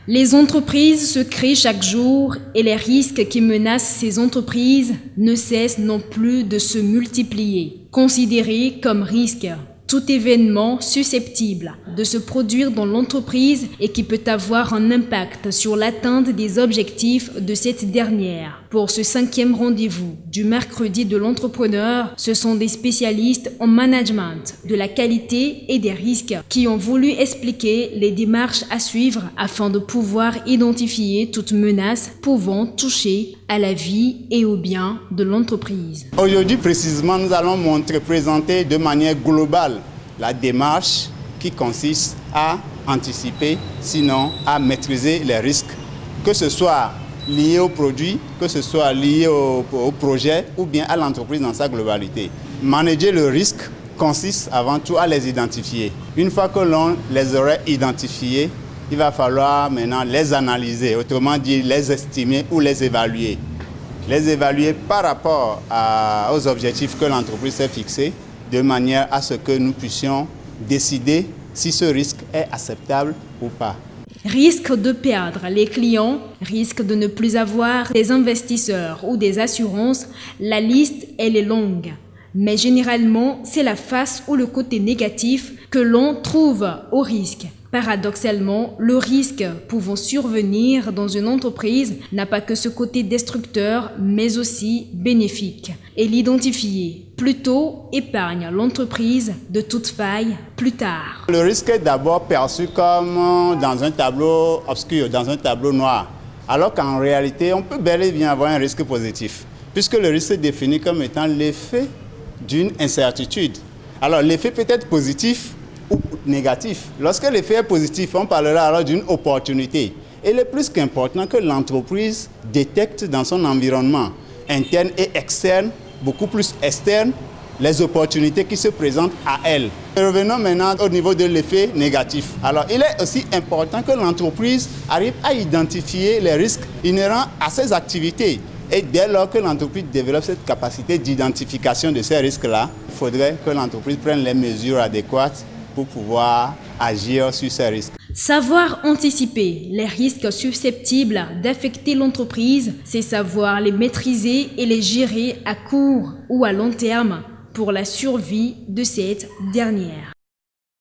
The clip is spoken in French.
Les entreprises se créent chaque jour et les risques qui menacent ces entreprises ne cessent non plus de se multiplier. Considérés comme risques, tout événement susceptible de se produire dans l'entreprise et qui peut avoir un impact sur l'atteinte des objectifs de cette dernière. Pour ce 5e rendez-vous du mercredi de l'entrepreneur, ce sont des spécialistes en management de la qualité et des risques qui ont voulu expliquer les démarches à suivre afin de pouvoir identifier toute menace pouvant toucher à la vie et au bien de l'entreprise. Aujourd'hui précisément, nous allons présenter de manière globale la démarche qui consiste à anticiper, sinon à maîtriser les risques, que ce soit lié au produit, que ce soit lié au projet ou bien à l'entreprise dans sa globalité. Manager le risque consiste avant tout à les identifier. Une fois que l'on les aurait identifiés, il va falloir maintenant les analyser, autrement dit les estimer ou les évaluer. Les évaluer par rapport aux objectifs que l'entreprise s'est fixés, de manière à ce que nous puissions décider si ce risque est acceptable ou pas. Risque de perdre les clients, risque de ne plus avoir des investisseurs ou des assurances, la liste elle est longue. Mais généralement, c'est la face ou le côté négatif que l'on trouve au risque. Paradoxalement, le risque pouvant survenir dans une entreprise n'a pas que ce côté destructeur, mais aussi bénéfique. Et l'identifier plus tôt épargne l'entreprise de toute faille plus tard. Le risque est d'abord perçu comme dans un tableau obscur, dans un tableau noir, alors qu'en réalité, on peut bel et bien avoir un risque positif, puisque le risque est défini comme étant l'effet d'une incertitude. Alors l'effet peut être positif ou négatif. Lorsque l'effet est positif, on parlera alors d'une opportunité. Et il est plus qu'important que l'entreprise détecte dans son environnement interne et externe, beaucoup plus externe, les opportunités qui se présentent à elle. Revenons maintenant au niveau de l'effet négatif. Alors, il est aussi important que l'entreprise arrive à identifier les risques inhérents à ses activités. Et dès lors que l'entreprise développe cette capacité d'identification de ces risques-là, il faudrait que l'entreprise prenne les mesures adéquates pour pouvoir agir sur ces risques. Savoir anticiper les risques susceptibles d'affecter l'entreprise, c'est savoir les maîtriser et les gérer à court ou à long terme pour la survie de cette dernière.